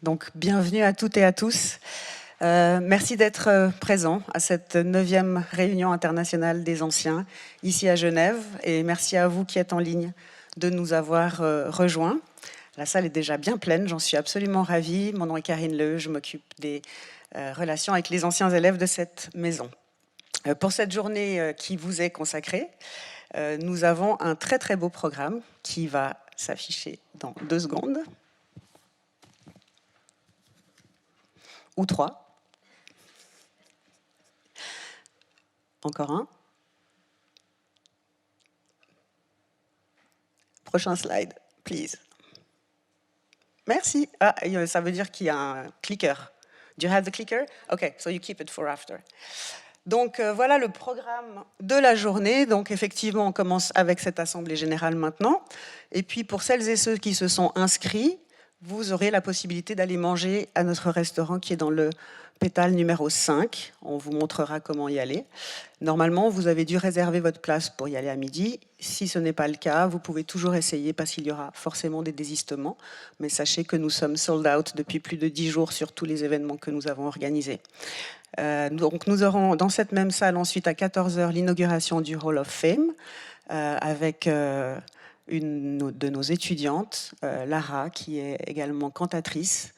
Donc, bienvenue à toutes et à tous. Merci d'être présents à cette 9e réunion internationale des anciens, ici à Genève. Et merci à vous qui êtes en ligne de nous avoir rejoints. La salle est déjà bien pleine, j'en suis absolument ravie. Mon nom est Karine Leu, je m'occupe des relations avec les anciens élèves de cette maison. Pour cette journée qui vous est consacrée, nous avons un très très beau programme qui va s'afficher dans 2 secondes. Ou 3. Encore un. Prochain slide, please. Merci. Ah, ça veut dire qu'il y a un clicker. Do you have the clicker? OK, so you keep it for after. Donc voilà le programme de la journée. Donc effectivement, on commence avec cette assemblée générale maintenant. Et puis pour celles et ceux qui se sont inscrits, vous aurez la possibilité d'aller manger à notre restaurant qui est dans le pétale numéro 5. On vous montrera comment y aller. Normalement, vous avez dû réserver votre place pour y aller à midi. Si ce n'est pas le cas, vous pouvez toujours essayer parce qu'il y aura forcément des désistements. Mais sachez que nous sommes sold out depuis plus de 10 jours sur tous les événements que nous avons organisés. Donc nous aurons dans cette même salle ensuite à 14h l'inauguration du Hall of Fame avec une de nos étudiantes, Lara, qui est également cantatrice.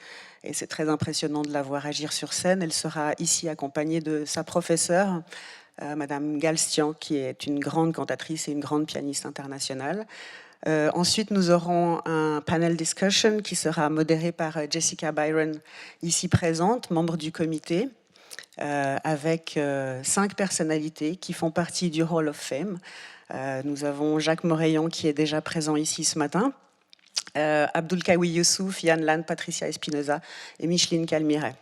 Et c'est très impressionnant de la voir agir sur scène. Elle sera ici accompagnée de sa professeure, Madame Galstian, qui est une grande cantatrice et une grande pianiste internationale. Ensuite, nous aurons un panel discussion qui sera modéré par Jessica Byron, ici présente, membre du comité, avec 5 personnalités qui font partie du Hall of Fame. Nous avons Jacques Moreillon qui est déjà présent ici ce matin, Abdulkawi Youssouf, Yann Lan, Patricia Espinoza et Micheline Calmiret.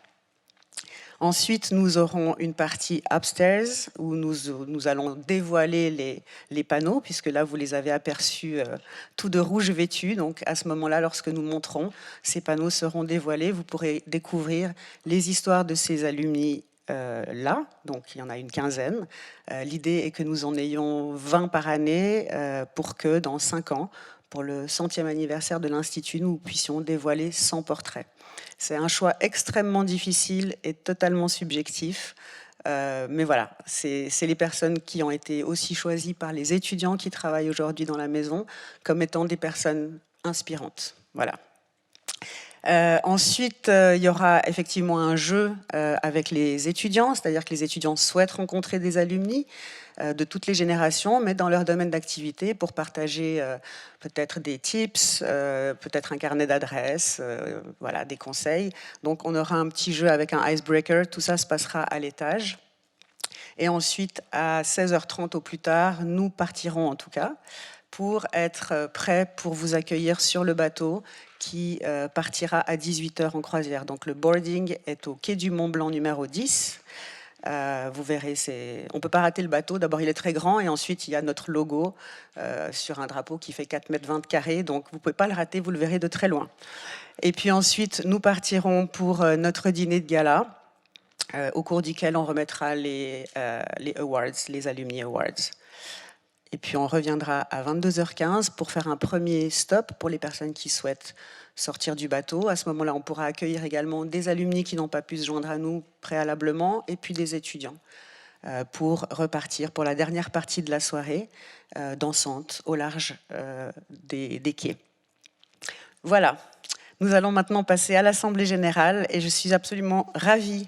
Ensuite, nous aurons une partie upstairs où nous allons dévoiler les panneaux, puisque là, vous les avez aperçus tout de rouge vêtus. Donc, à ce moment-là, lorsque nous monterons, ces panneaux seront dévoilés. Vous pourrez découvrir les histoires de ces alumni là. Donc, il y en a une quinzaine. L'idée est que nous en ayons 20 par année pour que, dans 5 ans, pour le 100e anniversaire de l'Institut, nous puissions dévoiler 100 portraits. C'est un choix extrêmement difficile et totalement subjectif. Mais voilà, c'est les personnes qui ont été aussi choisies par les étudiants qui travaillent aujourd'hui dans la maison comme étant des personnes inspirantes. Voilà. Ensuite, il y aura effectivement un jeu avec les étudiants, c'est-à-dire que les étudiants souhaitent rencontrer des alumni de toutes les générations, mais dans leur domaine d'activité pour partager peut-être des tips, peut-être un carnet d'adresses, voilà, des conseils. Donc on aura un petit jeu avec un icebreaker, tout ça se passera à l'étage. Et ensuite, à 16h30 au plus tard, nous partirons en tout cas pour être prêts pour vous accueillir sur le bateau qui partira à 18h en croisière. Donc le boarding est au quai du Mont-Blanc numéro 10. Vous verrez, on ne peut pas rater le bateau. D'abord, il est très grand et ensuite, il y a notre logo sur un drapeau qui fait 4,20 m carrés. Donc, vous ne pouvez pas le rater, vous le verrez de très loin. Et puis ensuite, nous partirons pour notre dîner de gala au cours duquel on remettra les awards, les Alumni Awards. Et puis, on reviendra à 22h15 pour faire un premier stop pour les personnes qui souhaitent sortir du bateau. À ce moment-là, on pourra accueillir également des alumni qui n'ont pas pu se joindre à nous préalablement et puis des étudiants pour repartir pour la dernière partie de la soirée dansante au large des quais. Voilà. Nous allons maintenant passer à l'Assemblée générale et je suis absolument ravie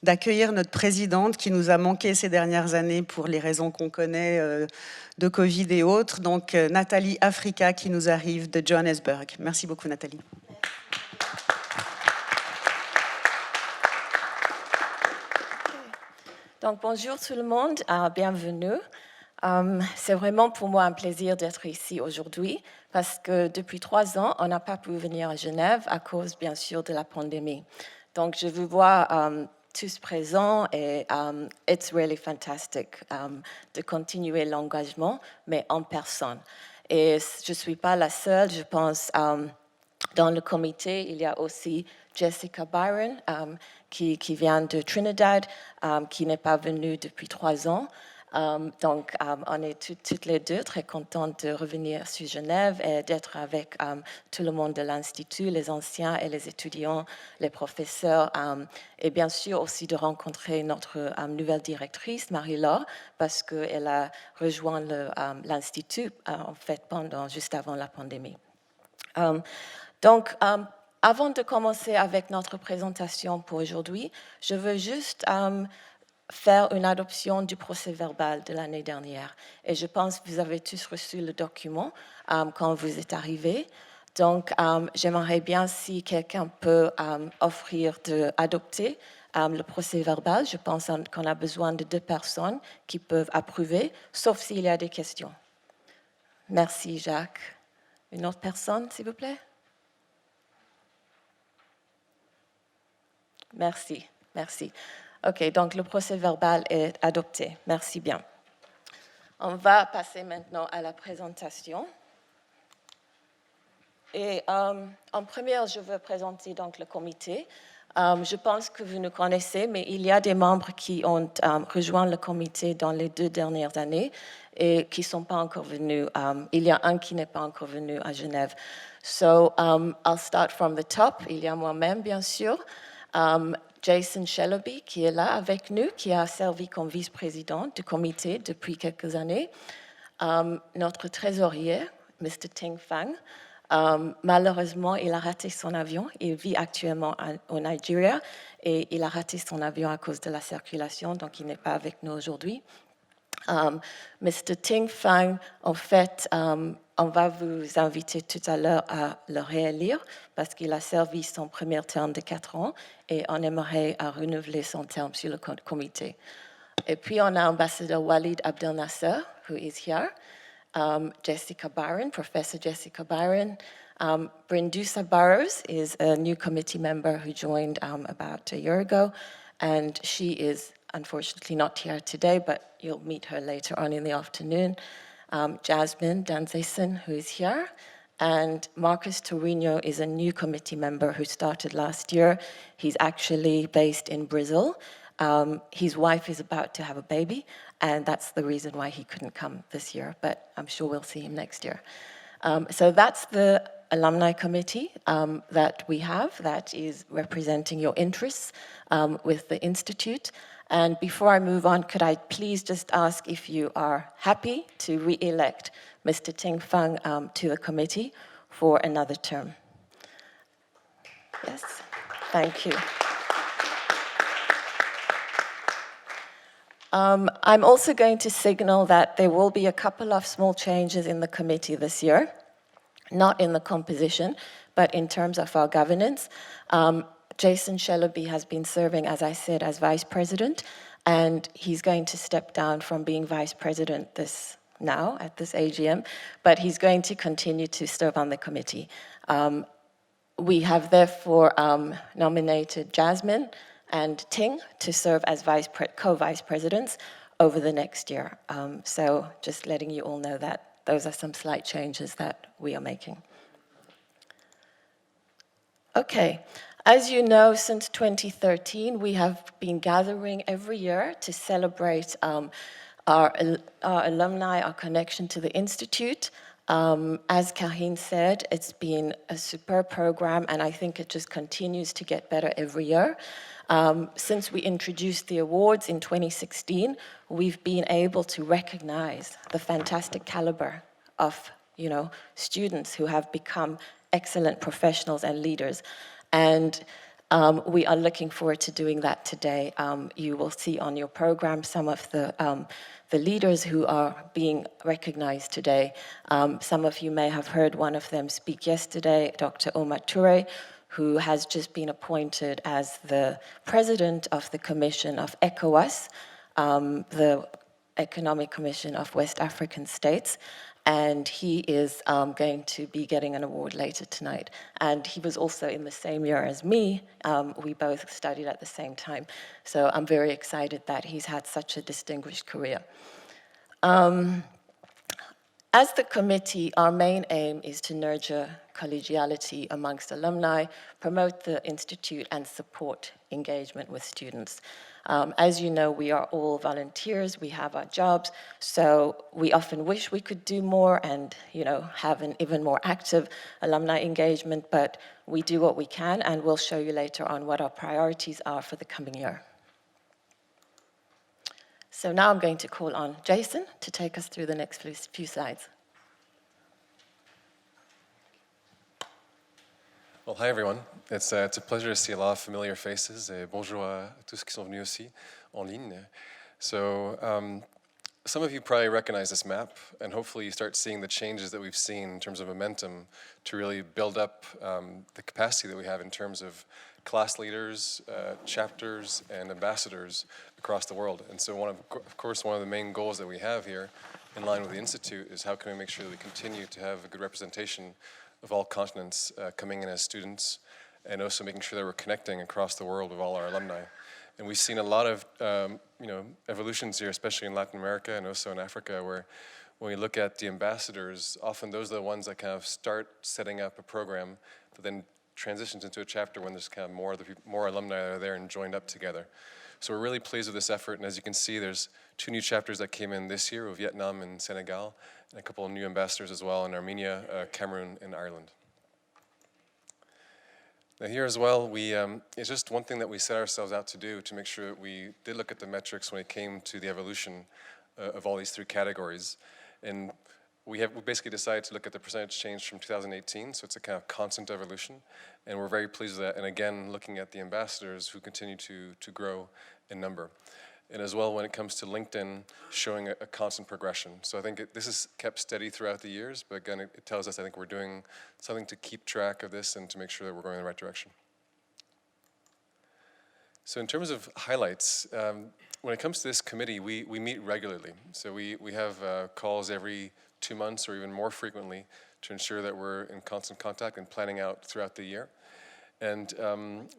d'accueillir notre présidente qui nous a manqué ces dernières années pour les raisons qu'on connaît de Covid et autres. Donc Nathalie Africa qui nous arrive de Johannesburg. Merci beaucoup Nathalie. Donc bonjour tout le monde, bienvenue. C'est vraiment pour moi un plaisir d'être ici aujourd'hui parce que depuis 3 ans, on n'a pas pu venir à Genève à cause bien sûr de la pandémie. Donc je vous vois tous présents et it's really fantastic de continuer l'engagement, mais en personne. Et je ne suis pas la seule, je pense, dans le comité, il y a aussi Jessica Byron qui vient de Trinidad, qui n'est pas venue depuis 3 ans. Donc, on est toutes les deux très contentes de revenir sur Genève et d'être avec tout le monde de l'Institut, les anciens et les étudiants, les professeurs, et bien sûr aussi de rencontrer notre nouvelle directrice, Marie-Laure, parce qu'elle a rejoint l'Institut, en fait, juste avant la pandémie. Donc, avant de commencer avec notre présentation pour aujourd'hui, je veux juste faire une adoption du procès-verbal de l'année dernière. Et je pense que vous avez tous reçu le document quand vous êtes arrivés. Donc, j'aimerais bien si quelqu'un peut offrir d'adopter le procès-verbal. Je pense qu'on a besoin de 2 personnes qui peuvent approuver, sauf s'il y a des questions. Merci, Jacques. Une autre personne, s'il vous plaît? Merci, merci. OK, donc le procès-verbal est adopté. Merci bien. On va passer maintenant à la présentation. Et en première, je veux présenter donc le comité. Je pense que vous nous connaissez, mais il y a des membres qui ont rejoint le comité dans les 2 dernières années et qui ne sont pas encore venus. Il y a un qui n'est pas encore venu à Genève. So, I'll start from the top. Il y a moi-même, bien sûr. Jason Shellaby, qui est là avec nous, qui a servi comme vice-président du comité depuis quelques années. Notre trésorier, Mr. Ting Fang. Malheureusement, il a raté son avion. Il vit actuellement au Nigeria et il a raté son avion à cause de la circulation, donc il n'est pas avec nous aujourd'hui. Mr. Ting Fang, en fait, on va vous inviter tout à l'heure à le réélire parce qu'il a servi son premier terme de 4 ans et on aimerait renouveler son terme sur le comité. Et puis, on a ambassadeur Walid Abdel Nasser, who is here. Jessica Byron, Professor Jessica Byron. Brindusa Burrows is a new committee member who joined about a year ago, and she is unfortunately not here today, but you'll meet her later on in the afternoon. Jasmine Danzesen, who is here, and Marcus Torino is a new committee member who started last year. He's actually based in Brazil. His wife is about to have a baby, and that's the reason why he couldn't come this year, but I'm sure we'll see him next year. So that's the alumni committee that we have that is representing your interests with the Institute. And before I move on, could I please just ask if you are happy to re-elect Mr. Ting Fang to the committee for another term? Yes, thank you. I'm also going to signal that there will be a couple of small changes in the committee this year, not in the composition, but in terms of our governance. Jason Shellaby has been serving, as I said, as vice president, and he's going to step down from being vice president at this AGM, but he's going to continue to serve on the committee. We have therefore nominated Jasmine and Ting to serve as co-vice presidents over the next year. So just letting you all know that those are some slight changes that we are making. Okay, as you know, since 2013, we have been gathering every year to celebrate our alumni, our connection to the Institute. As Karine said, it's been a superb program, and I think it just continues to get better every year. Since we introduced the awards in 2016, we've been able to recognize the fantastic caliber of, students who have become excellent professionals and leaders. And we are looking forward to doing that today. You will see on your program some of the leaders who are being recognized today. Some of you may have heard one of them speak yesterday, Dr. Omar Toure, who has just been appointed as the president of the Commission of ECOWAS, the Economic Commission of West African States, and he is going to be getting an award later tonight. And he was also in the same year as me. We both studied at the same time. So I'm very excited that he's had such a distinguished career. as the committee, our main aim is to nurture collegiality amongst alumni, promote the institute, and support engagement with students. As you know, we are all volunteers, we have our jobs, so we often wish we could do more and have an even more active alumni engagement, but we do what we can, and we'll show you later on what our priorities are for the coming year. So now I'm going to call on Jason to take us through the next few slides. Well, hi everyone. It's a pleasure to see a lot of familiar faces. Bonjour à tous qui sont venus aussi en ligne. So some of you probably recognize this map, and hopefully you start seeing the changes that we've seen in terms of momentum to really build up the capacity that we have in terms of class leaders, chapters, and ambassadors across the world. And so of course, one of the main goals that we have here in line with the Institute is how can we make sure that we continue to have a good representation of all continents coming in as students, and also making sure that we're connecting across the world with all our alumni. And we've seen a lot of evolutions here, especially in Latin America and also in Africa, where when we look at the ambassadors, often those are the ones that kind of start setting up a program that then transitions into a chapter when there's kind of more alumni that are there and joined up together. So we're really pleased with this effort, and as you can see, there's 2 new chapters that came in this year with Vietnam and Senegal, and a couple of new ambassadors as well in Armenia, Cameroon, and Ireland. Now here as well, it's just one thing that we set ourselves out to do to make sure that we did look at the metrics when it came to the evolution of all these 3 categories. And we basically decided to look at the percentage change from 2018, so it's a kind of constant evolution, and we're very pleased with that. And again, looking at the ambassadors who continue to grow in number. And as well, when it comes to LinkedIn, showing a constant progression. So I think this is kept steady throughout the years, but again, it tells us I think we're doing something to keep track of this and to make sure that we're going in the right direction. So in terms of highlights, when it comes to this committee, we meet regularly. So we have calls every 2 months or even more frequently to ensure that we're in constant contact and planning out throughout the year. And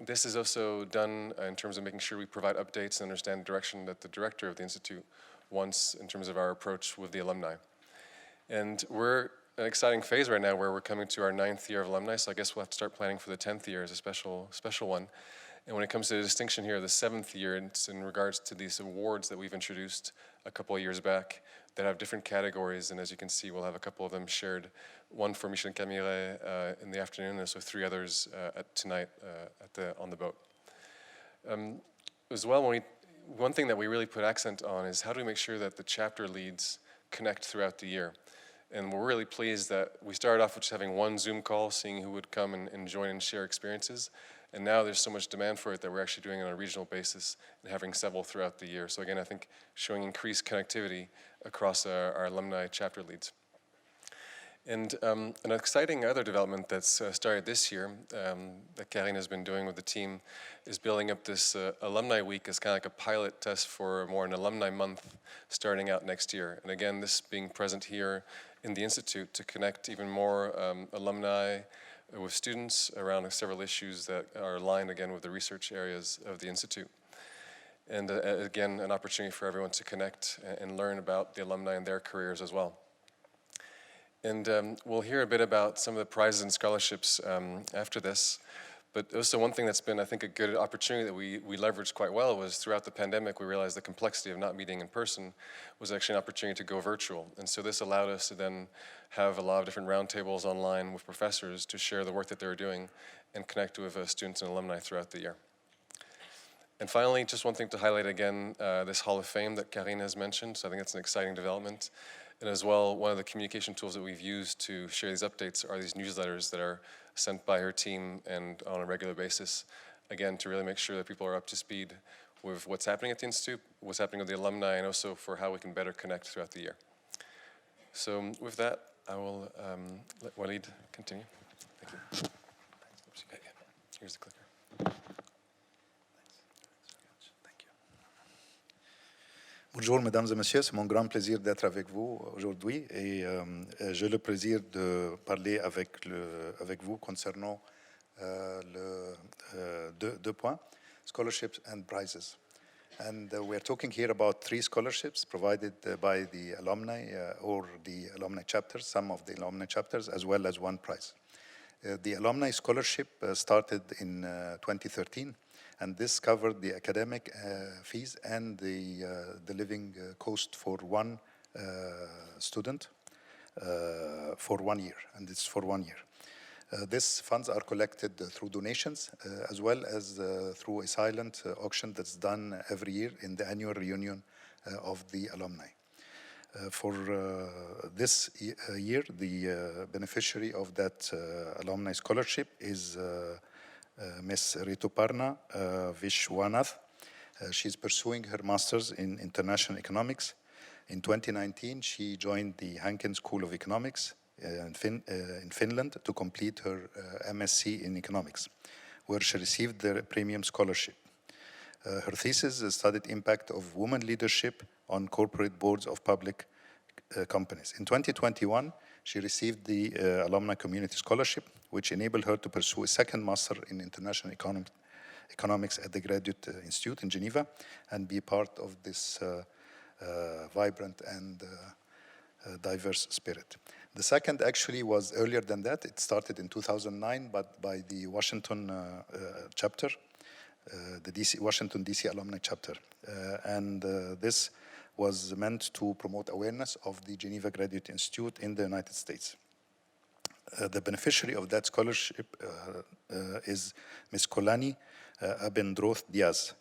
this is also done in terms of making sure we provide updates and understand the direction that the director of the Institute wants in terms of our approach with the alumni. And we're in an exciting phase right now where we're coming to our 9th year of alumni, so I guess we'll have to start planning for the 10th year as a special one. And when it comes to the distinction here, the 7th year, it's in regards to these awards that we've introduced a couple of years back that have different categories, and as you can see, we'll have a couple of them shared. One for Michel Camille in the afternoon, and so 3 others tonight on the boat. As well, one thing that we really put accent on is how do we make sure that the chapter leads connect throughout the year. And we're really pleased that we started off with just having 1 Zoom call, seeing who would come and join and share experiences. And now there's so much demand for it that we're actually doing it on a regional basis and having several throughout the year. So again, I think showing increased connectivity across our alumni chapter leads. And an exciting other development that's started this year that Karine has been doing with the team is building up this Alumni Week as kind of like a pilot test for more an Alumni Month starting out next year. And again, this being present here in the Institute to connect even more alumni with students around several issues that are aligned again with the research areas of the Institute. And again, an opportunity for everyone to connect and learn about the alumni and their careers as well. And we'll hear a bit about some of the prizes and scholarships after this. But also one thing that's been, I think, a good opportunity that we leveraged quite well was throughout the pandemic, we realized the complexity of not meeting in person was actually an opportunity to go virtual. And so this allowed us to then have a lot of different roundtables online with professors to share the work that they were doing and connect with students and alumni throughout the year. And finally, just one thing to highlight again, this Hall of Fame that Karine has mentioned. So I think that's an exciting development. And as well, one of the communication tools that we've used to share these updates are these newsletters that are sent by her team and on a regular basis, again, to really make sure that people are up to speed with what's happening at the Institute, what's happening with the alumni, and also for how we can better connect throughout the year. So with that, I will let Walid continue. Thank you. Oops, here's the clicker. Bonjour, mesdames et messieurs, c'est mon grand plaisir d'être avec vous aujourd'hui et j'ai le plaisir de parler avec vous concernant deux points, scholarships and prizes. And we're talking here about 3 scholarships provided by the alumni or the alumni chapters, some of the alumni chapters, as well as 1 prize. The alumni scholarship started in 2013, and this covered the academic fees and the living cost for 1 student for 1 year, and it's for 1 year. These funds are collected through donations as well as through a silent auction that's done every year in the annual reunion of the alumni. For this year, the beneficiary of that alumni scholarship is Ms. Rituparna Vishwanath. She's pursuing her master's in international economics. In 2019, she joined the Hanken School of Economics in Finland to complete her MSc in economics, where she received the premium scholarship. Her thesis studied impact of women leadership on corporate boards of public companies. In 2021, she received the Alumni Community Scholarship, which enabled her to pursue a second master in international economics at the Graduate Institute in Geneva and be part of this vibrant and diverse spirit. The second actually was earlier than that. It started in 2009, but by the Washington chapter, the Washington DC Alumni Chapter. This was meant to promote awareness of the Geneva Graduate Institute in the United States. The beneficiary of that scholarship is Ms. Kolani Abendroth Diaz,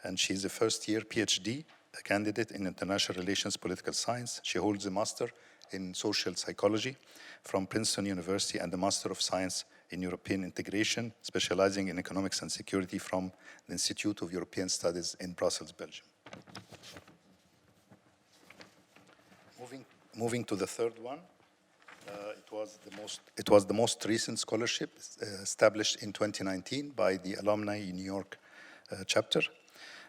and she's a first-year PhD candidate in International Relations Political Science. She holds a Master in Social Psychology from Princeton University and a Master of Science in European Integration, specializing in economics and security from the Institute of European Studies in Brussels, Belgium. Moving to the third one, it was the most recent scholarship established in 2019 by the Alumni New York chapter.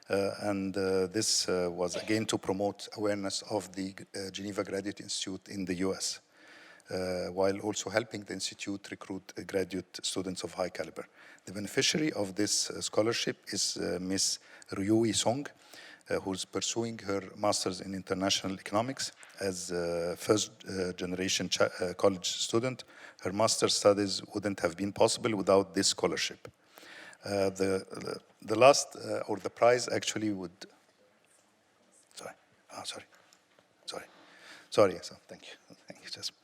This was again to promote awareness of the Geneva Graduate Institute in the US, while also helping the institute recruit graduate students of high caliber. The beneficiary of this scholarship is Ms. Ryui Song, who's pursuing her master's in international economics as a first-generation college student. Her master's studies wouldn't have been possible without this scholarship. The last, or the prize actually would, sorry, so thank you, Jasmine.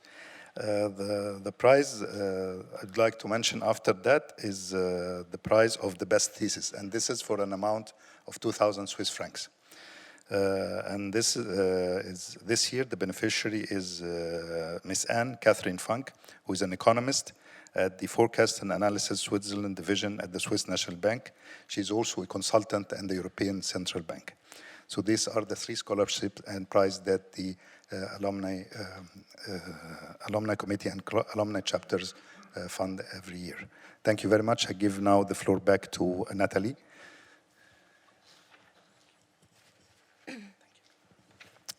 The prize I'd like to mention after that is the prize of the best thesis, and this is for an amount of 2,000 Swiss francs. This year the beneficiary is Miss Anne Catherine Funk, who is an economist at the Forecast and Analysis Switzerland Division at the Swiss National Bank. She's also a consultant at the European Central Bank. So these are the 3 scholarships and prizes that the alumni committee and alumni chapters fund every year. Thank you very much. I give now the floor back to Natalie.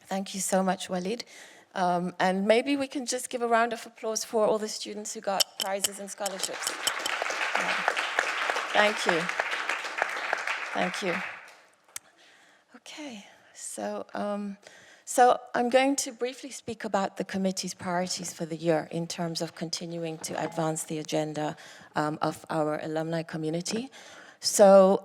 Thank you so much, Walid. And maybe we can just give a round of applause for all the students who got prizes and scholarships. Thank you. Thank you. Okay, so I'm going to briefly speak about the committee's priorities for the year in terms of continuing to advance the agenda of our alumni community. So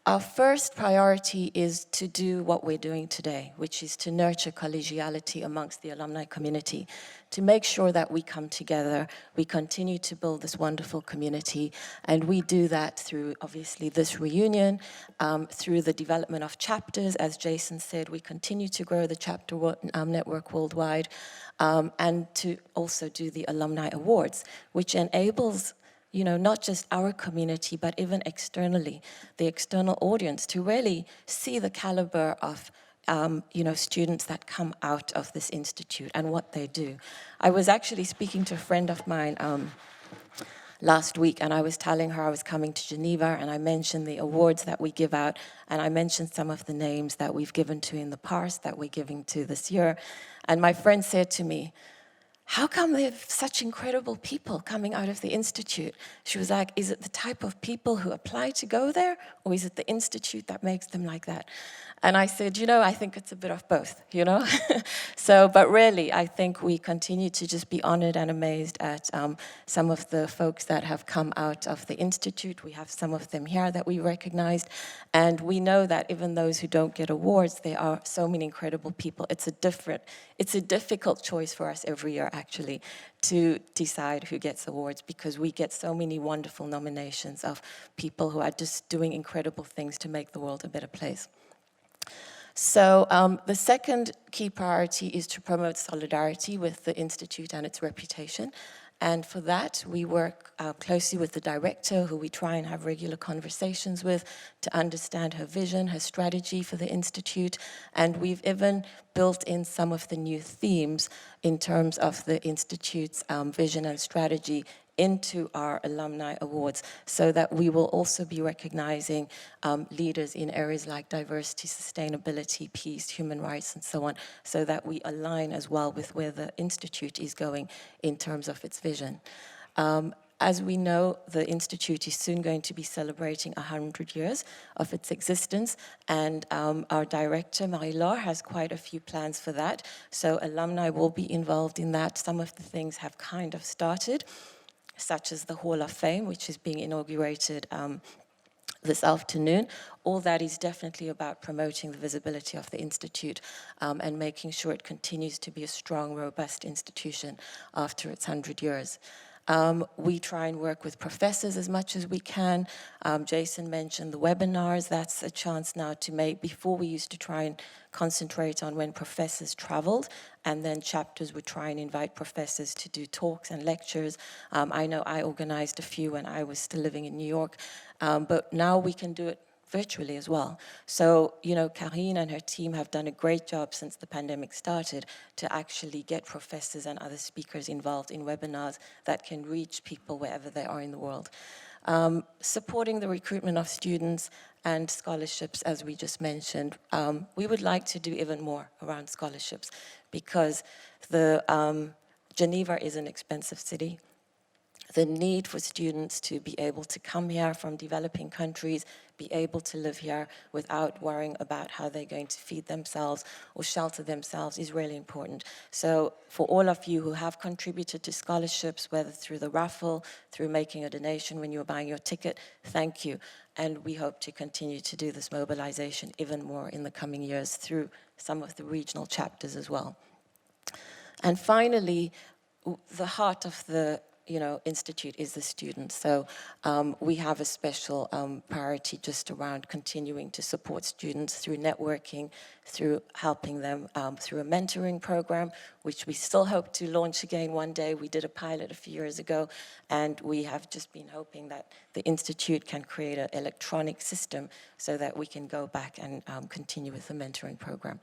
our first priority is to do what we're doing today, which is to nurture collegiality amongst the alumni community, to make sure that we come together, we continue to build this wonderful community, and we do that through, obviously, this reunion, through the development of chapters. As Jason said, we continue to grow the chapter network worldwide, and to also do the Alumni Awards, which enables not just our community, but even externally, the external audience, to really see the caliber of, students that come out of this institute and what they do. I was actually speaking to a friend of mine last week, and I was telling her I was coming to Geneva, and I mentioned the awards that we give out, and I mentioned some of the names that we've given to in the past, that we're giving to this year. And my friend said to me, how come they have such incredible people coming out of the Institute? She was like, is it the type of people who apply to go there, or is it the Institute that makes them like that? And I said, you know, I think it's a bit of both, you know? So, but really, I think we continue to just be honored and amazed at some of the folks that have come out of the Institute. We have some of them here that we recognized. And we know that even those who don't get awards, there are so many incredible people. It's a difficult choice for us every year, actually, to decide who gets awards, because we get so many wonderful nominations of people who are just doing incredible things to make the world a better place. So the second key priority is to promote solidarity with the Institute and its reputation. And for that, we work closely with the director, who we try and have regular conversations with to understand her vision, her strategy for the Institute. And we've even built in some of the new themes in terms of the Institute's vision and strategy into our Alumni Awards, so that we will also be recognizing leaders in areas like diversity, sustainability, peace, human rights, and so on, so that we align as well with where the Institute is going in terms of its vision. As we know, the Institute is soon going to be celebrating 100 years of its existence, and our director, Marie-Laure, has quite a few plans for that. So alumni will be involved in that. Some of the things have kind of started, such as the Hall of Fame, which is being inaugurated this afternoon. All that is definitely about promoting the visibility of the Institute and making sure it continues to be a strong, robust institution after its 100 years. We try and work with professors as much as we can. Jason mentioned the webinars. That's a chance now to make, before we used to try and concentrate on when professors traveled, and then chapters would try and invite professors to do talks and lectures. I know I organized a few when I was still living in New York, but now we can do it virtually as well. So, you know, Karine and her team have done a great job since the pandemic started to actually get professors and other speakers involved in webinars that can reach people wherever they are in the world. Supporting the recruitment of students and scholarships, as we just mentioned. We would like to do even more around scholarships, because Geneva is an expensive city. The need for students to be able to come here from developing countries, be able to live here without worrying about how they're going to feed themselves or shelter themselves is really important. So for all of you who have contributed to scholarships, whether through the raffle, through making a donation when you were buying your ticket, thank you. And we hope to continue to do this mobilization even more in the coming years through some of the regional chapters as well. And finally, the heart of the Institute is the students. So we have a special priority just around continuing to support students through networking, through helping them through a mentoring program, which we still hope to launch again one day. We did a pilot a few years ago, and we have just been hoping that the Institute can create an electronic system so that we can go back and continue with the mentoring program.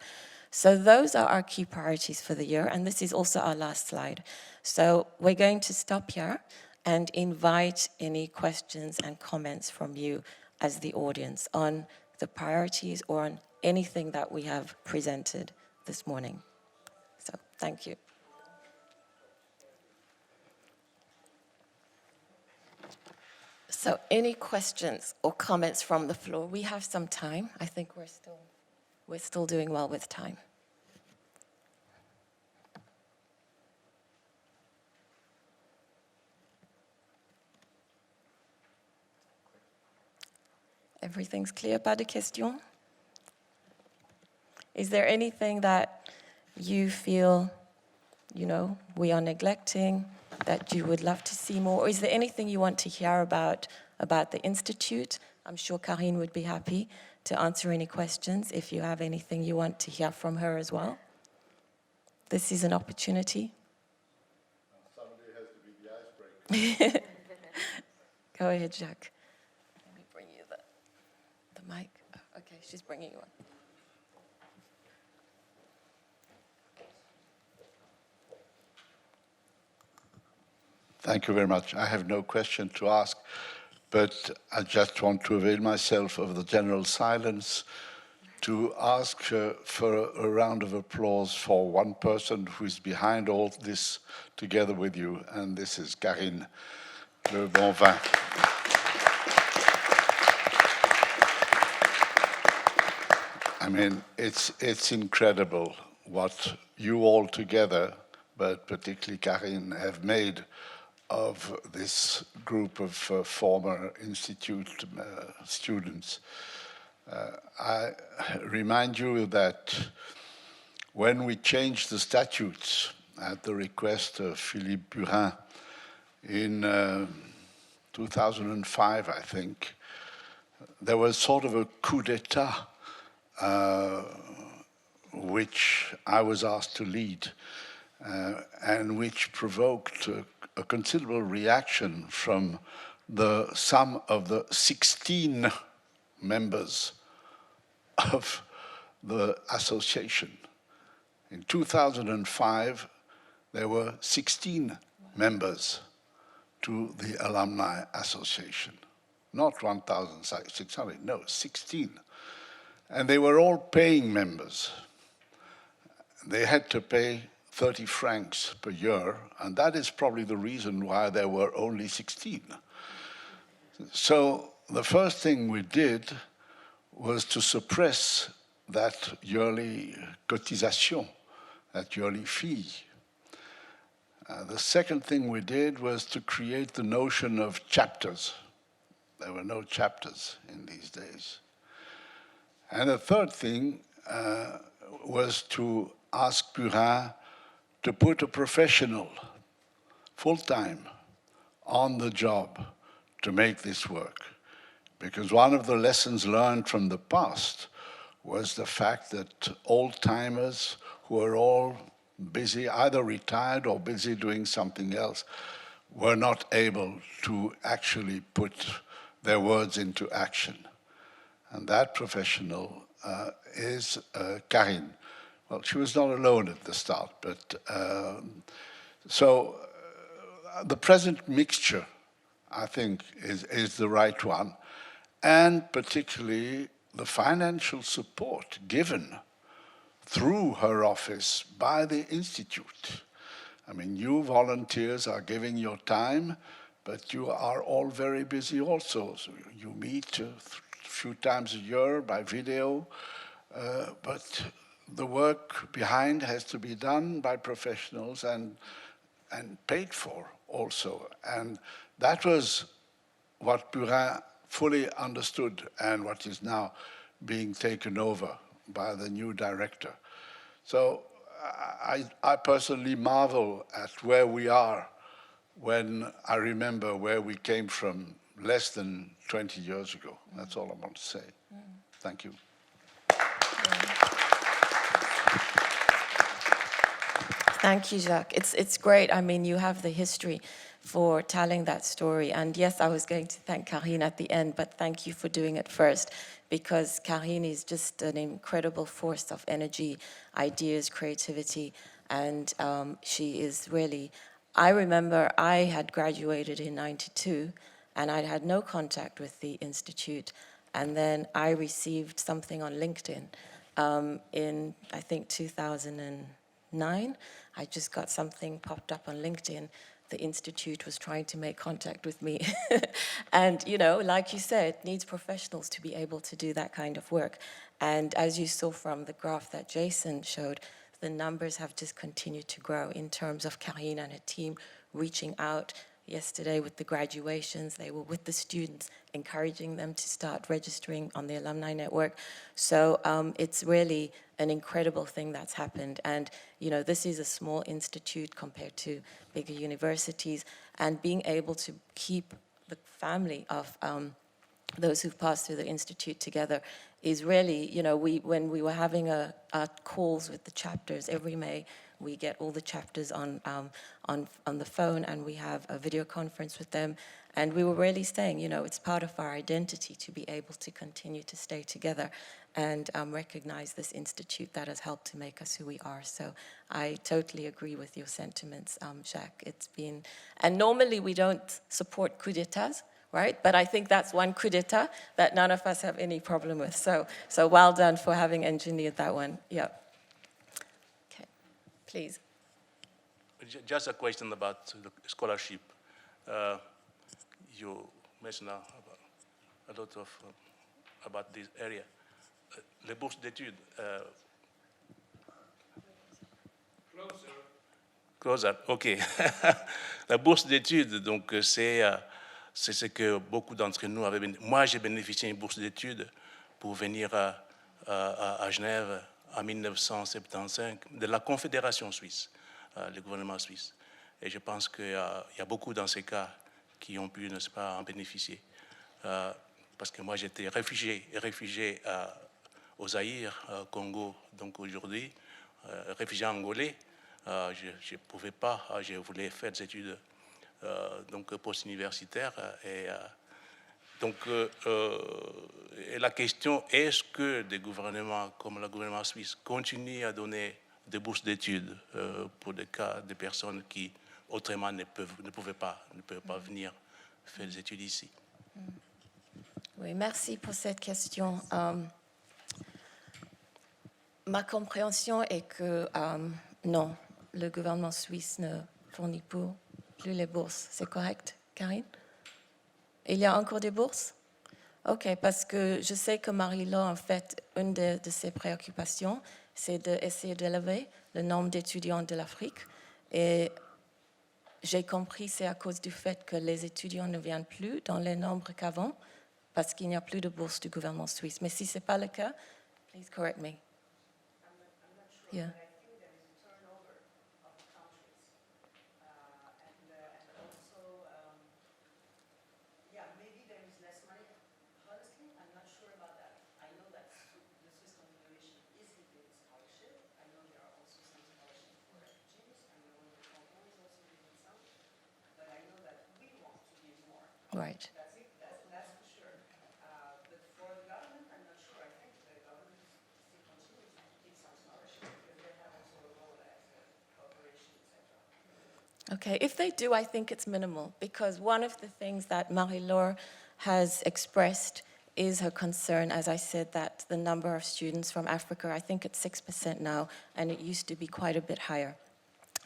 So those are our key priorities for the year, and this is also our last slide. So we're going to stop here and invite any questions and comments from you as the audience on the priorities or on anything that we have presented this morning. So thank you. So any questions or comments from the floor? We have some time. I think we're still doing well with time. Everything's clear, pas de questions? Is there anything that you feel, we are neglecting, that you would love to see more? Or is there anything you want to hear about the Institute? I'm sure Karine would be happy to answer any questions if you have anything you want to hear from her as well. This is an opportunity. Somebody has to be the icebreaker. Go ahead, Jacques. Let me bring you the mic. Oh, okay, she's bringing you one. Thank you very much. I have no question to ask, but I just want to avail myself of the general silence to ask for a round of applause for one person who is behind all this together with you, and this is Karine Le Bonvin. I mean, it's incredible what you all together, but particularly Karine, have made of this group of former institute students. I remind you that when we changed the statutes at the request of Philippe Burin in 2005, I think, there was sort of a coup d'etat which I was asked to lead and which provoked a considerable reaction from some of the 16 members of the association. In 2005, there were 16 members to the Alumni Association. Not 1,600, no, 16. And they were all paying members. They had to pay 30 francs per year, and that is probably the reason why there were only 16. So the first thing we did was to suppress that yearly cotisation, that yearly fee. The second thing we did was to create the notion of chapters. There were no chapters in these days. And the third thing was to ask Burin to put a professional, full-time, on the job to make this work. Because one of the lessons learned from the past was the fact that old-timers who were all busy, either retired or busy doing something else, were not able to actually put their words into action. And that professional is Karine. Well, she was not alone at the start, but the present mixture, I think, is the right one, and particularly the financial support given through her office by the Institute. I mean, you volunteers are giving your time, but you are all very busy also. So you meet a few times a year by video, but the work behind has to be done by professionals and paid for also. And that was what Burin fully understood and what is now being taken over by the new director. So I personally marvel at where we are when I remember where we came from less than 20 years ago. That's all I want to say. Thank you. Thank you, Jacques. It's great. I mean, you have the history for telling that story. And yes, I was going to thank Karine at the end, but thank you for doing it first, because Karine is just an incredible force of energy, ideas, creativity, and she is really, I remember I had graduated in '92, and I had no contact with the Institute, and then I received something on LinkedIn in, I think, 2009. I just got something popped up on LinkedIn. The Institute was trying to make contact with me. And, you know, like you said, it needs professionals to be able to do that kind of work. And as you saw from the graph that Jason showed, the numbers have just continued to grow in terms of Karine and her team reaching out. Yesterday with the graduations, they were with the students, encouraging them to start registering on the Alumni Network. So it's really an incredible thing that's happened. And, you know, this is a small institute compared to bigger universities, and being able to keep the family of those who've passed through the Institute together is really, you know, when we were having our calls with the chapters every May, we get all the chapters on the phone, and we have a video conference with them. And we were really saying, you know, it's part of our identity to be able to continue to stay together and recognize this institute that has helped to make us who we are. So I totally agree with your sentiments, Jacques. It's been, and normally we don't support coup d'etats. right? But I think that's one coup d'etat that none of us have any problem with. So well done for having engineered that one. Yeah. Okay, please. Just a question about the scholarship. You mentioned a lot of about this area. Les bourses d'études. Closer, ok. La bourse d'études, donc c'est ce que beaucoup d'entre nous avaient. Moi, j'ai bénéficié d'une bourse d'études pour venir à Genève en 1975 de la Confédération suisse, le gouvernement suisse. Et je pense qu'il y a beaucoup dans ces cas qui ont pu, n'est-ce pas, en bénéficier. Parce que moi, j'étais réfugié au Zaïre, Congo, donc aujourd'hui, réfugié angolais. Je ne pouvais pas, je voulais faire des études donc post-universitaires. Et la question, est-ce que des gouvernements comme le gouvernement suisse continuent à donner des bourses d'études pour des cas de personnes qui autrement ne peuvent pas venir faire des études ici? Oui, merci pour cette question. Ma compréhension est que non, le gouvernement suisse ne fournit plus les bourses. C'est correct, Karine? Il y a encore des bourses? OK, parce que je sais que Marie-Laure, en fait, une de ses préoccupations, c'est d'essayer d'élever le nombre d'étudiants de l'Afrique. Et j'ai compris, c'est à cause du fait que les étudiants ne viennent plus dans les nombres qu'avant, parce qu'il n'y a plus de bourses du gouvernement suisse. Mais si ce n'est pas le cas, please correct me. Yeah. Right. That's for sure. But for the government, I'm not sure. I think the government still continues to give some scholarship because they have also a role as a corporation, etc. Okay, if they do, I think it's minimal, because one of the things that Marie-Laure has expressed is her concern, as I said, that the number of students from Africa, I think it's 6% now, and it used to be quite a bit higher.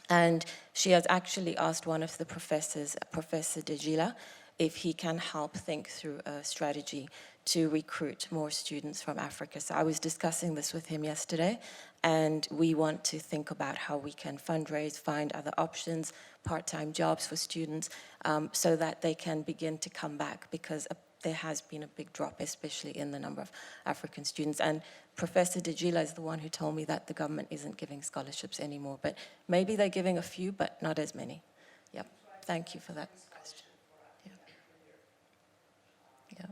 And she has actually asked one of the professors, Professor De Gila, if he can help think through a strategy to recruit more students from Africa. So I was discussing this with him yesterday, and we want to think about how we can fundraise, find other options, part-time jobs for students, so that they can begin to come back, because there has been a big drop, especially in the number of African students. And Professor De Gila is the one who told me that the government isn't giving scholarships anymore, but maybe they're giving a few, but not as many. Yep, thank you for that question. Yeah.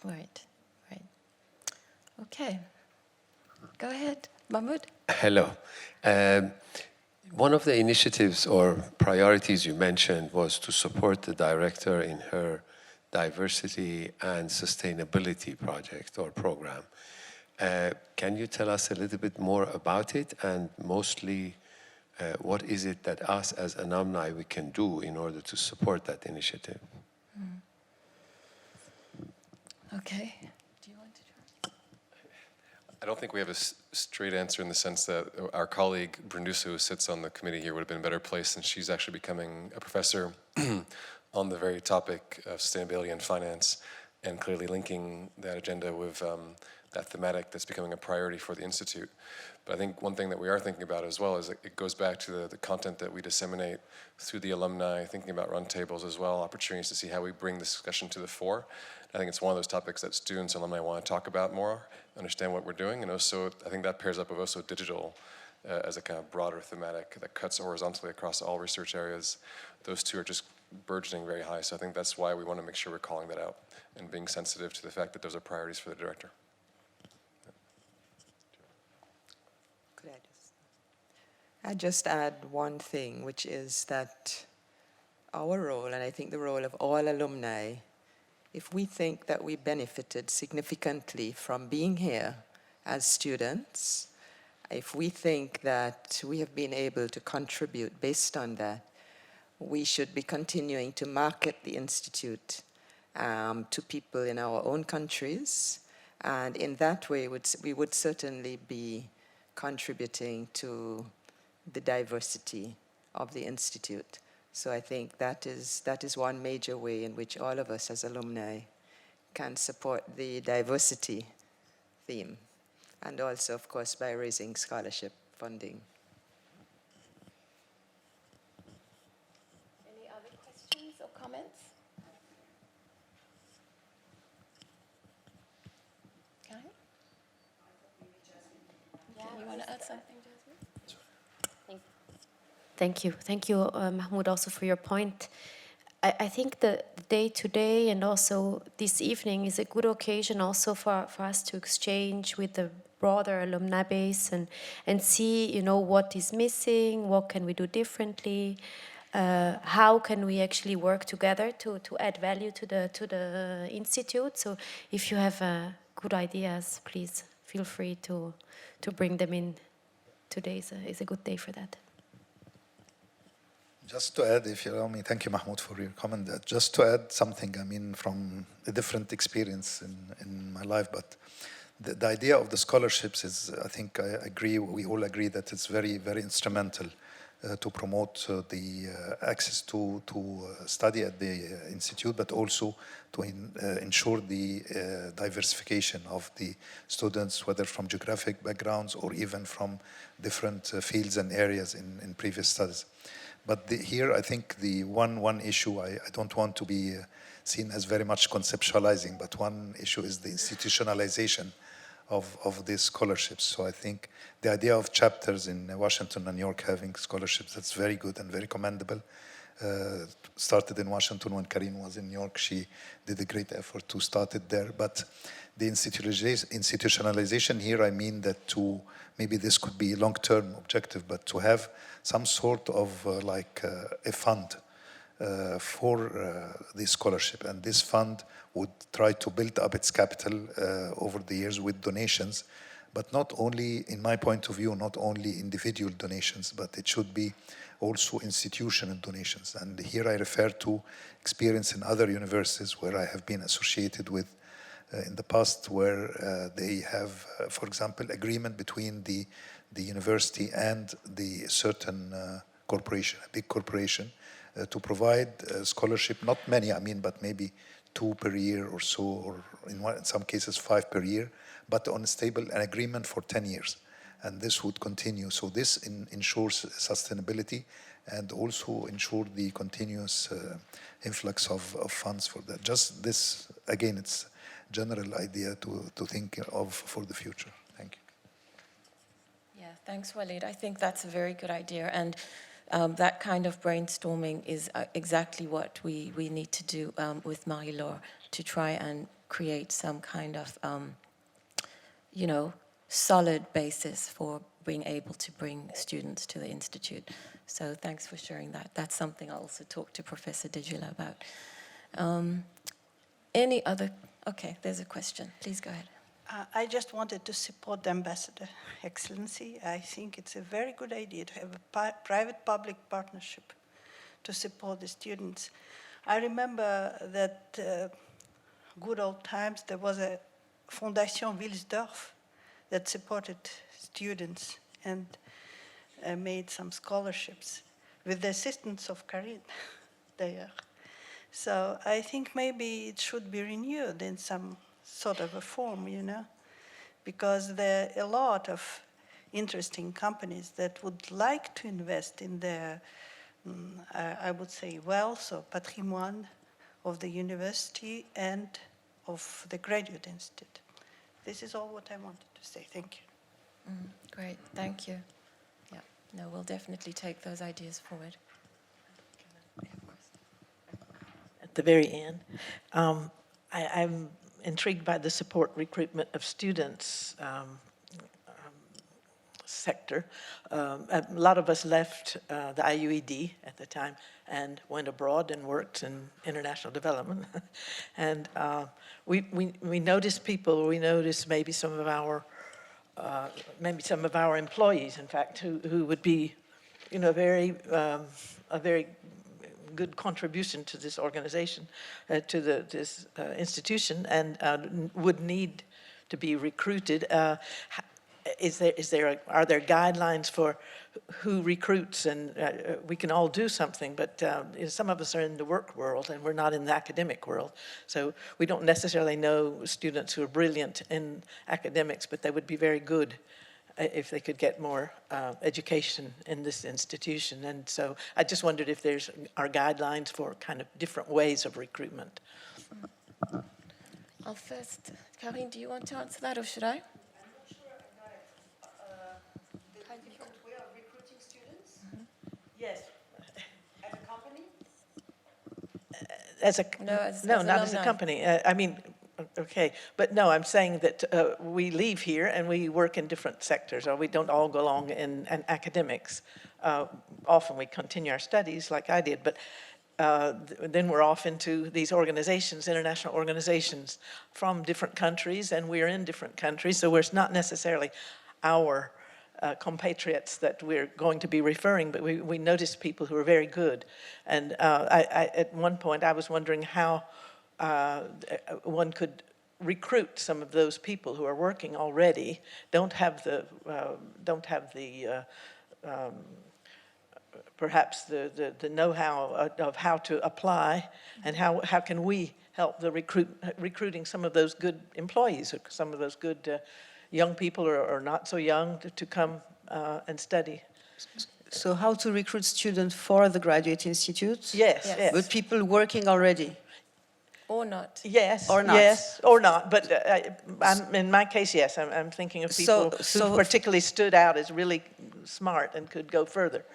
Right. Okay. Go ahead, Mahmoud. Hello. One of the initiatives or priorities you mentioned was to support the director in her diversity and sustainability project or program. Can you tell us a little bit more about it, and mostly what is it that us as alumni we can do in order to support that initiative? Okay. Do you want to try? I don't think we have a straight answer in the sense that our colleague Brundusa, who sits on the committee here, would have been in a better place, since she's actually becoming a professor on the very topic of sustainability and finance, and clearly linking that agenda with that thematic that's becoming a priority for the Institute. But I think one thing that we are thinking about as well is it goes back to the content that we disseminate through the alumni, thinking about run tables as well, opportunities to see how we bring this discussion to the fore. I think it's one of those topics that students and alumni want to talk about more, understand what we're doing, and also I think that pairs up with also digital as a kind of broader thematic that cuts horizontally across all research areas. Those two are just burgeoning very high, so I think that's why we want to make sure we're calling that out and being sensitive to the fact that those are priorities for the director. Could I just add one thing, which is that our role, and I think the role of all alumni, if we think that we benefited significantly from being here as students, if we think that we have been able to contribute based on that, we should be continuing to market the Institute to people in our own countries. And in that way, we would certainly be contributing to the diversity of the Institute. So I think that is one major way in which all of us as alumni can support the diversity theme. And also, of course, by raising scholarship funding. Any other questions or comments? Okay. Yeah, you want to add something, Jasmine? Thank you, Mahmoud, also for your point. I think the day-to-day and also this evening is a good occasion also for us to exchange with the broader alumni base and see, you know, what is missing, what can we do differently, how can we actually work together to add value to the institute. So if you have good ideas, please feel free to bring them in. Today is a good day for that. Just to add, if you allow me, thank you, Mahmoud, for your comment. Just to add something, I mean, from a different experience in my life, but the idea of the scholarships is, I think I agree, we all agree that it's very, very instrumental to promote the access to study at the institute, but also to ensure the diversification of the students, whether from geographic backgrounds or even from different fields and areas in previous studies. But here, I think the one issue, I don't want to be seen as very much conceptualizing, but one issue is the institutionalization of these scholarships. So I think the idea of chapters in Washington and New York having scholarships, that's very good and very commendable. Started in Washington when Karine was in New York. She did a great effort to start it there. But the institutionalization here, I mean that maybe this could be a long-term objective, but to have some sort of a fund for this scholarship. And this fund would try to build up its capital over the years with donations, but not only, in my point of view, not only individual donations, but it should be also institutional donations. And here I refer to experience in other universities where I have been associated with in the past, where they have, for example, agreement between the university and the certain corporation, a big corporation, to provide scholarship, not many, I mean, but maybe 2 per year or so, or in some cases 5 per year, but on an agreement for 10 years. And this would continue. So this ensures sustainability and also ensure the continuous influx of funds for that. Just this, again, it's general idea to think of for the future. Thank you. Yeah, thanks, Walid. I think that's a very good idea. And that kind of brainstorming is exactly what we need to do with Marie-Laure to try and create some kind of, solid basis for being able to bring students to the Institute. So thanks for sharing that. That's something I'll also talk to Professor Digila about. Any other? Okay, there's a question. Please go ahead. I just wanted to support the Ambassador, Excellency. I think it's a very good idea to have a private-public partnership to support the students. I remember that good old times, there was a Fondation Wilsdorf that supported students and made some scholarships with the assistance of Karine there. So I think maybe it should be renewed in some sort of a form, because there are a lot of interesting companies that would like to invest in their, I would say, wealth or patrimoine of the university and of the graduate institute. This is all what I wanted to say. Thank you. Great, thank you. Yeah, no, we'll definitely take those ideas forward. At the very end, I'm intrigued by the support recruitment of students sector. A lot of us left the IUED at the time and went abroad and worked in international development. And we noticed people, we noticed maybe some of our employees, in fact, who would be, a very good contribution to this organization, to this institution, and would need to be recruited. Are there guidelines for who recruits? And we can all do something, but some of us are in the work world and we're not in the academic world. So we don't necessarily know students who are brilliant in academics, but they would be very good if they could get more education in this institution. And so I just wondered if are guidelines for kind of different ways of recruitment. I'll first, Karine, do you want to answer that or should I? Yes. As a company? Not as a company. I mean, okay, but no, I'm saying that we leave here and we work in different sectors, or we don't all go along in academics. Often we continue our studies like I did, but then we're off into these organizations, international organizations from different countries, and we're in different countries, so it's not necessarily our compatriots that we're going to be referring, but we notice people who are very good. And at one point I was wondering how one could recruit some of those people who are working already, don't have the perhaps the know-how of how to apply, and how can we help the recruiting some of those good employees, or some of those good young people or not so young to come and study. So how to recruit students for the Graduate Institute? Yes. But people working already? Or not. Yes. Or not. Yes, or not. But in my case, yes, I'm thinking of people who particularly stood out as really smart and could go further.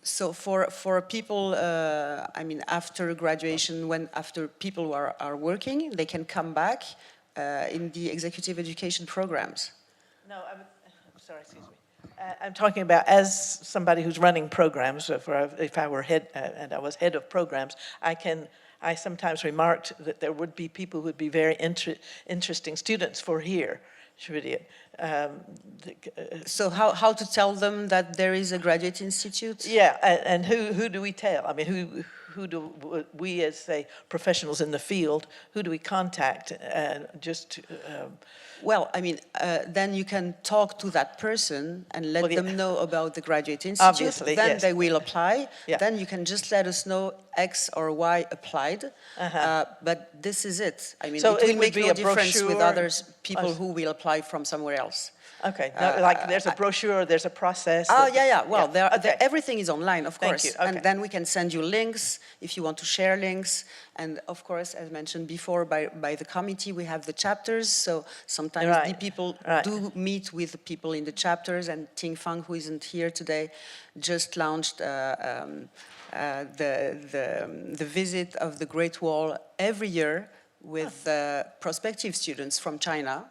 So for people, I mean, after graduation, after people are working, they can come back in the executive education programs. No, I'm sorry, excuse me. I'm talking about as somebody who's running programs. If I were head, and I was head of programs, I sometimes remarked that there would be people who would be very interesting students for here. So how to tell them that there is a graduate institute? Yeah, and who do we tell? I mean, who do we, as say professionals in the field, who do we contact? Well, I mean, then you can talk to that person and let them know about the Graduate Institute. Obviously, then yes. they will apply. Yeah. Then you can just let us know X or Y applied. But this is it. I mean, So it will make be no a difference with brochure? others, people who will apply from somewhere else. Okay, like there's a brochure, there's a process. Oh, yeah. Well, Okay. everything is online, of course. Thank you. Okay. And then we can send you links if you want to share links. And of course, as mentioned before, by the committee, we have the chapters. So sometimes the people do meet with the people in the chapters. And Ting Fang, who isn't here today, just launched the visit of the Great Wall every year with prospective students from China.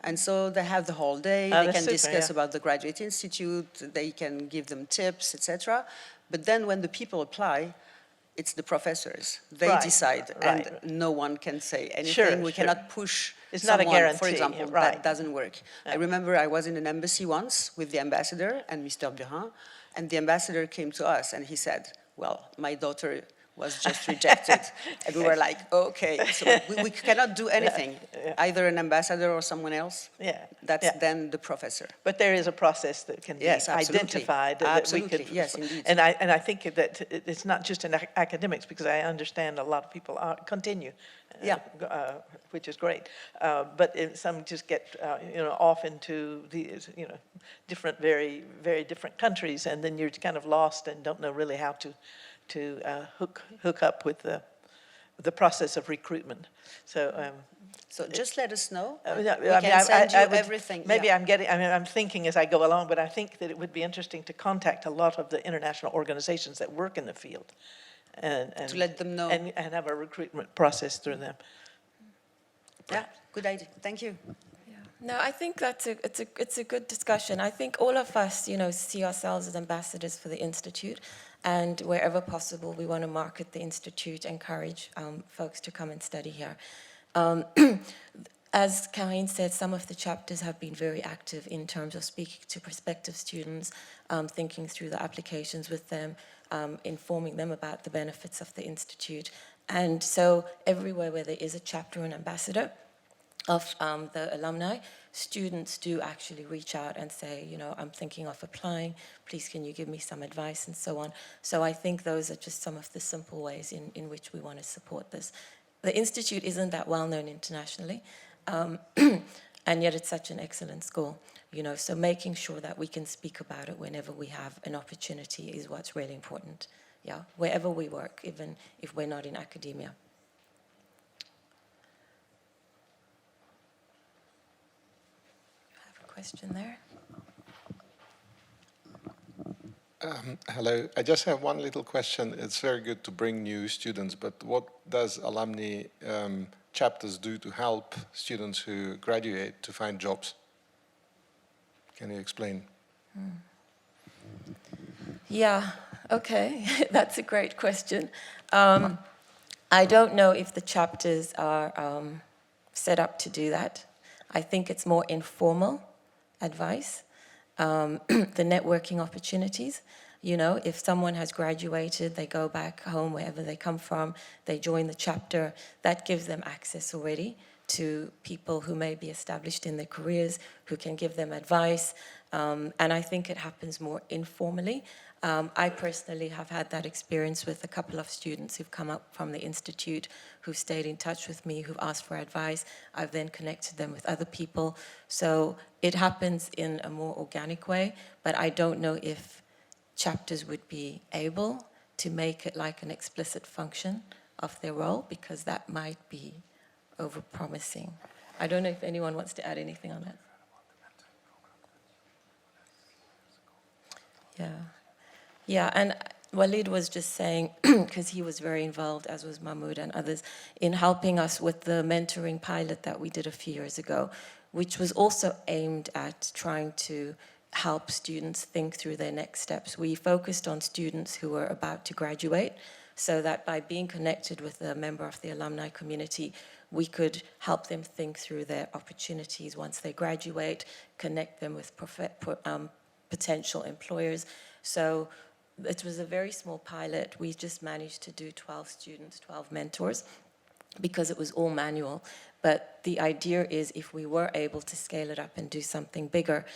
And so they have the whole day, they can discuss about the Graduate Institute, they can give them tips, etc. But then when the people apply, it's the professors. They decide, and no one can say anything. We cannot push someone, not a guarantee, for example, that doesn't work. I remember I was in an embassy once with the ambassador and Mr. Burin, and the ambassador came to us and he said, well, my daughter was just rejected. And we were like, okay, so we cannot do anything. Either an ambassador or someone else. That's then the professor. But there is a process that can be identified. Absolutely, yes, indeed. And I think that it's not just in academics, because I understand a lot of people continue, which is great. But some just get off into these different, very, very different countries, and then you're kind of lost and don't know really how to hook up with the process of recruitment. So just let us know. We can send you everything. Maybe I'm thinking as I go along, but I think that it would be interesting to contact a lot of the international organizations that work in the field, and to let them know and have a recruitment process through them. Yeah, good idea. Thank you. No, I think it's a good discussion. I think all of us, see ourselves as ambassadors for the Institute, and wherever possible, we want to market the Institute, encourage folks to come and study here. As Karine said, some of the chapters have been very active in terms of speaking to prospective students, thinking through the applications with them, informing them about the benefits of the Institute. And so everywhere where there is a chapter or an ambassador of the alumni, students do actually reach out and say, you know, I'm thinking of applying, please can you give me some advice, and so on. So I think those are just some of the simple ways in which we want to support this. The Institute isn't that well known internationally, and yet it's such an excellent school, you know, so making sure that we can speak about it whenever we have an opportunity is what's really important, yeah, wherever we work, even if we're not in academia. Question there. Hello, I just have one little question. It's very good to bring new students, but what does alumni chapters do to help students who graduate to find jobs? Can you explain? Yeah, okay, that's a great question. I don't know if the chapters are set up to do that. I think it's more informal advice, the networking opportunities. You know, if someone has graduated, they go back home, wherever they come from, they join the chapter, that gives them access already to people who may be established in their careers, who can give them advice, and I think it happens more informally. I personally have had that experience with a couple of students who've come up from the Institute, who've stayed in touch with me, who've asked for advice. I've then connected them with other people. So it happens in a more organic way, but I don't know if chapters would be able to make it like an explicit function of their role, because that might be over-promising. I don't know if anyone wants to add anything on that. Yeah. Yeah, and Walid was just saying, because he was very involved, as was Mahmoud and others, in helping us with the mentoring pilot that we did a few years ago, which was also aimed at trying to help students think through their next steps. We focused on students who were about to graduate, so that by being connected with a member of the alumni community, we could help them think through their opportunities once they graduate, connect them with potential employers. So it was a very small pilot. We just managed to do 12 students, 12 mentors, because it was all manual. But the idea is, if we were able to scale it up and do something bigger,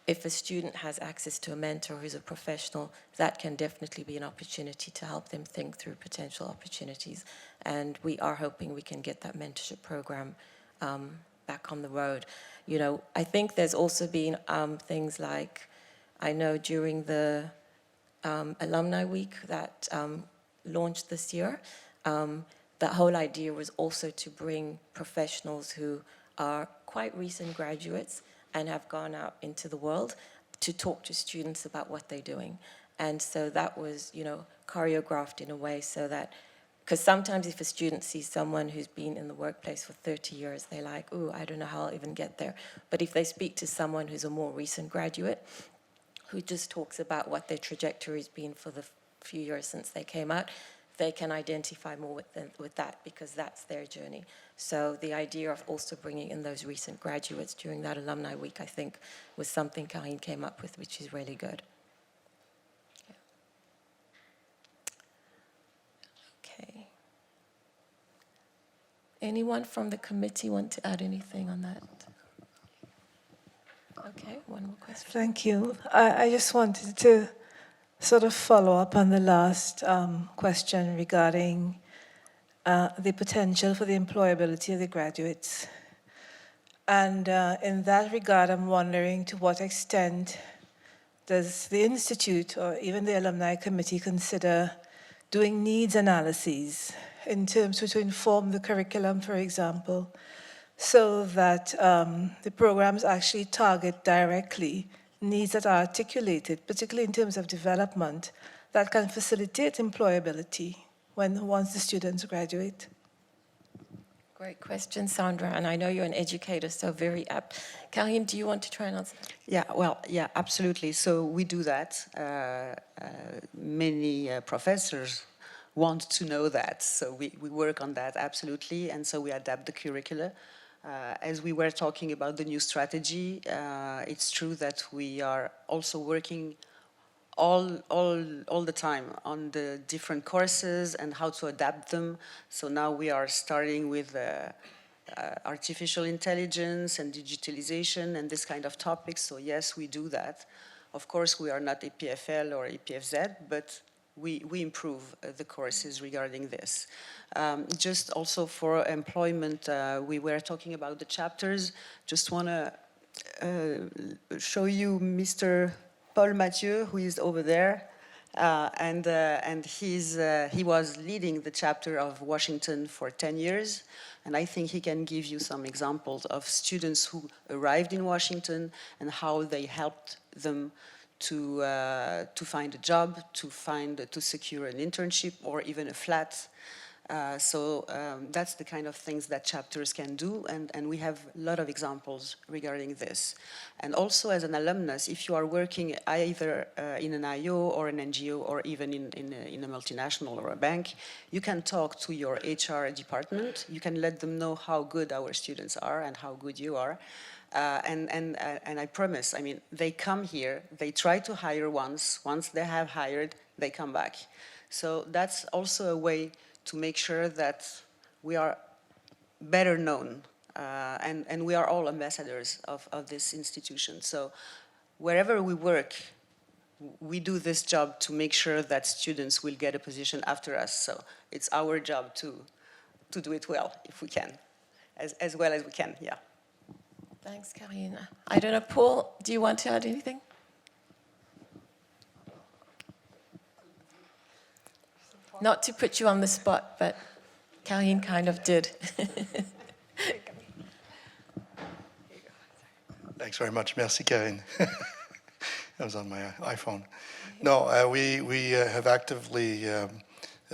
if a student has access to a mentor who's a professional, that can definitely be an opportunity to help them think through potential opportunities. And we are hoping we can get that mentorship program back on the road. You know, I think there's also been things like, I know during the Alumni Week that launched this year, the whole idea was also to bring professionals who are quite recent graduates and have gone out into the world to talk to students about what they're doing. And so that was, you know, choreographed in a way so that, because sometimes if a student sees someone who's been in the workplace for 30 years, they're like, ooh, I don't know how I'll even get there. But if they speak to someone who's a more recent graduate, who just talks about what their trajectory has been for the few years since they came out, they can identify more with that, because that's their journey. So the idea of also bringing in those recent graduates during that Alumni Week, I think, was something Karine came up with, which is really good. Yeah. Okay. Anyone from the committee want to add anything on that? Okay, one more question. Thank you. I just wanted to sort of follow up on the last question regarding the potential for the employability of the graduates. And in that regard, I'm wondering, to what extent does the Institute or even the Alumni Committee consider doing needs analyses in terms to inform the curriculum, for example, so that the programs actually target directly needs that are articulated, particularly in terms of development, that can facilitate employability once the students graduate? Great question, Sandra, and I know you're an educator, so very apt. Karine, do you want to try and answer that? Yeah, well, yeah, absolutely. So we do that. Many professors want to know that, so we work on that, absolutely, and so we adapt the curricula. As we were talking about the new strategy, it's true that we are also working all the time on the different courses and how to adapt them. So now we are starting with artificial intelligence and digitalization and this kind of topics. So yes, we do that. Of course, we are not EPFL or EPFZ, but we improve the courses regarding this. Just also for employment, we were talking about the chapters. Just want to show you Mr. Paul Mathieu, who is over there. And he was leading the chapter of Washington for 10 years. And I think he can give you some examples of students who arrived in Washington and how they helped them to find a job, to secure an internship or even a flat. So that's the kind of things that chapters can do, and we have a lot of examples regarding this. And also as an alumnus, if you are working either in an IO or an NGO or even in a multinational or a bank, you can talk to your HR department. You can let them know how good our students are and how good you are. And I promise, I mean, they come here, they try to hire once they have hired, they come back. So that's also a way to make sure that we are better known, and we are all ambassadors of this institution. So wherever we work, we do this job to make sure that students will get a position after us. So it's our job to do it well, if we can, as well as we can, yeah. Thanks, Karine. I don't know, Paul, do you want to add anything? Not to put you on the spot, but Karine kind of did. Thanks very much. Merci, Karine. That was on my iPhone. No, we have actively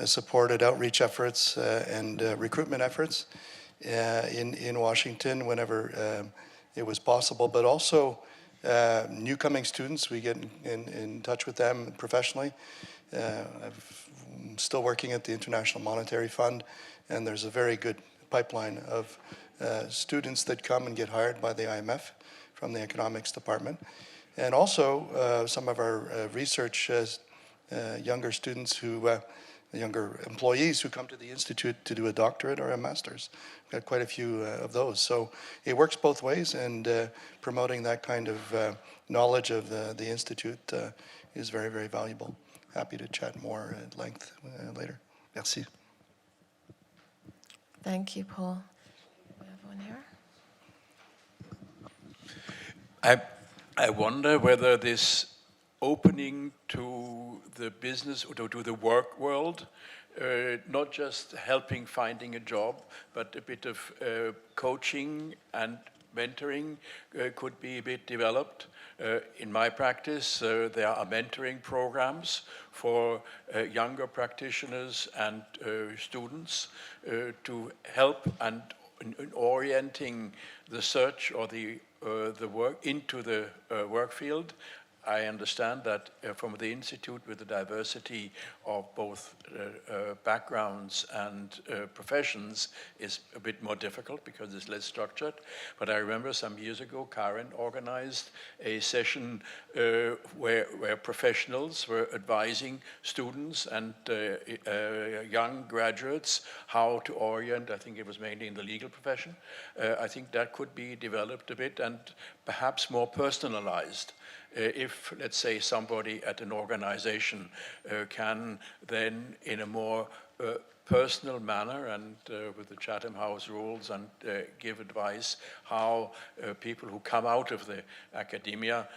supported outreach efforts and recruitment efforts in Washington whenever it was possible, but also newcoming students, we get in touch with them professionally. I'm still working at the International Monetary Fund, and there's a very good pipeline of students that come and get hired by the IMF from the economics department. And also some of our research younger students younger employees who come to the Institute to do a doctorate or a master's. We've got quite a few of those. So it works both ways, and promoting that kind of knowledge of the Institute is very, very valuable. Happy to chat more at length later. Merci. Thank you, Paul. We have one here. I wonder whether this opening to the business or to the work world, not just helping finding a job, but a bit of coaching and mentoring could be a bit developed. In my practice, there are mentoring programs for younger practitioners and students to help and in orienting the search or the work into the work field. I understand that from the Institute, with the diversity of both backgrounds and professions, is a bit more difficult because it's less structured. But I remember some years ago, Karen organized a session where professionals were advising students and young graduates how to orient. I think it was mainly in the legal profession. I think that could be developed a bit and perhaps more personalized. If, let's say, somebody at an organization can then, in a more personal manner and with the Chatham House rules, and give advice how people who come out of the academia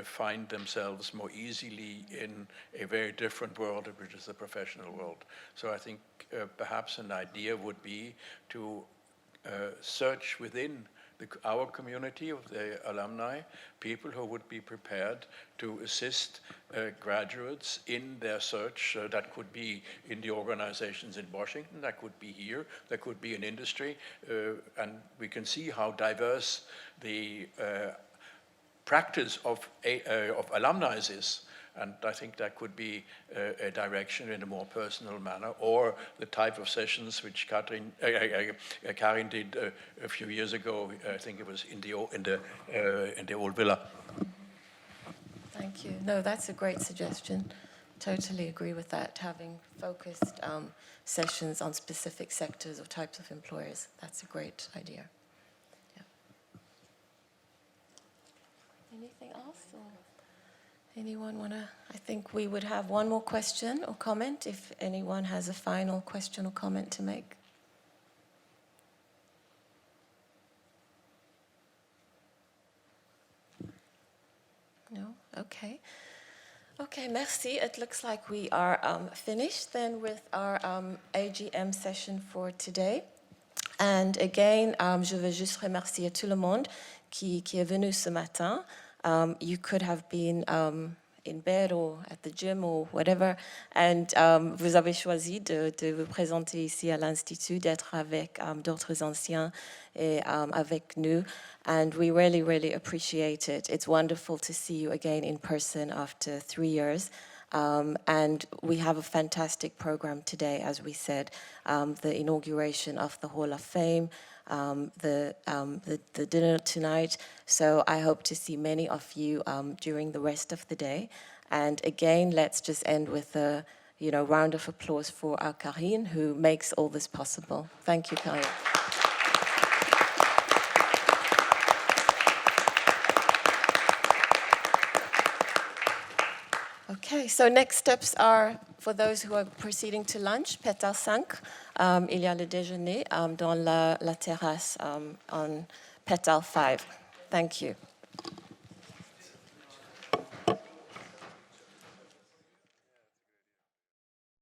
find themselves more easily in a very different world, which is the professional world. So I think perhaps an idea would be to search within our community of the alumni, people who would be prepared to assist graduates in their search. That could be in the organizations in Washington, that could be here, that could be in industry, and we can see how diverse the practice of alumni is. And I think that could be a direction in a more personal manner, or the type of sessions which Karin did a few years ago. I think it was in the old villa. Thank you. No, that's a great suggestion. Totally agree with that, having focused sessions on specific sectors or types of employers. That's a great idea. Yeah. Anything else? Or anyone want to? I think we would have one more question or comment if anyone has a final question or comment to make. No? Okay. Okay, merci. It looks like we are finished then with our AGM session for today. And again, je veux juste remercier tout le monde qui est venu ce matin. You could have been in bed or at the gym or whatever, and vous avez choisi de vous présenter ici à l'Institut, d'être avec d'autres anciens et avec nous. And we really, really appreciate it. It's wonderful to see you again in person after 3 years. And we have a fantastic program today, as we said, the inauguration of the Hall of Fame, the dinner tonight. So I hope to see many of you during the rest of the day. And again, let's just end with a round of applause for our Karine, who makes all this possible. Thank you, Karine. Okay, so next steps are, for those who are proceeding to lunch, Pétale 5, il y a le déjeuner dans la terrasse on Pétale 5. Thank you.